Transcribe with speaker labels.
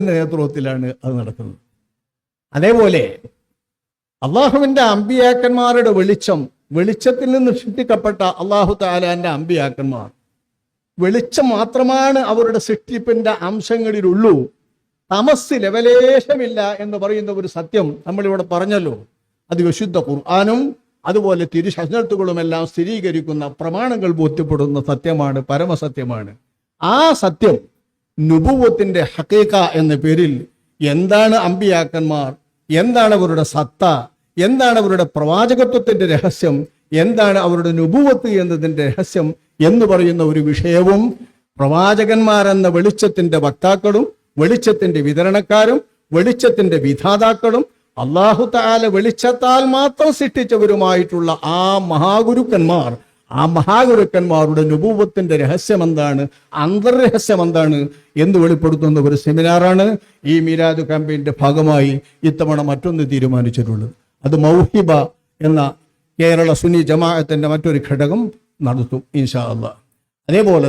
Speaker 1: നേതൃത്വത്തിലാണ് അത് നടക്കുന്നത്. അതേപോലെ അള്ളാഹുവിന്റെ അമ്പിയാക്കന്മാരുടെ വെളിച്ചത്തിൽ നിന്ന് സൃഷ്ടിക്കപ്പെട്ട അള്ളാഹു തആലാന്റെ അമ്പിയാക്കന്മാർ വെളിച്ചം മാത്രമാണ് അവരുടെ സൃഷ്ടിപ്പിന്റെ അംശങ്ങളിലുള്ളൂ. തമസ് ലവലേശമില്ല എന്ന് പറയുന്ന ഒരു സത്യം നമ്മളിവിടെ പറഞ്ഞല്ലോ. അത് വിശുദ്ധ ഖുർആനും അതുപോലെ തിരുശസ്ത്രത്തുകളുമെല്ലാം സ്ഥിരീകരിക്കുന്ന പ്രമാണങ്ങൾ ബോധ്യപ്പെടുന്ന സത്യമാണ്, പരമസത്യമാണ്. ആ സത്യം നുബുവത്തിന്റെ ഹഖീഖ എന്ന പേരിൽ എന്താണ് അമ്പിയാക്കന്മാർ, എന്താണ് അവരുടെ സത്ത, എന്താണ് അവരുടെ പ്രവാചകത്വത്തിന്റെ രഹസ്യം, എന്താണ് അവരുടെ നുബുവത്ത് എന്നതിന്റെ രഹസ്യം എന്ന് പറയുന്ന ഒരു വിഷയവും പ്രവാചകന്മാരെന്ന വെളിച്ചത്തിന്റെ വക്താക്കളും വെളിച്ചത്തിന്റെ വിതരണക്കാരും വെളിച്ചത്തിന്റെ വിധാതാക്കളും അല്ലാഹു തആല വെളിച്ചത്താൽ മാത്രം സൃഷ്ടിച്ചവരുമായിട്ടുള്ള ആ മഹാഗുരുക്കന്മാരുടെ നുബുവത്തിന്റെ രഹസ്യം എന്താണ്, അന്തർരഹസ്യം എന്താണ് എന്ന് വെളിപ്പെടുത്തുന്ന ഒരു സെമിനാറാണ് ഈ മീലാദ് ക്യാമ്പയിന്റെ ഭാഗമായി ഇത്തവണ മറ്റൊന്ന് തീരുമാനിച്ചിട്ടുള്ളത്. അത് മൗഹിബ എന്ന കേരള സുന്നി ജമാഅത്തിന്റെ മറ്റൊരു ഘടകം നടത്തും ഇൻഷാ അല്ലാഹ്. അതേപോലെ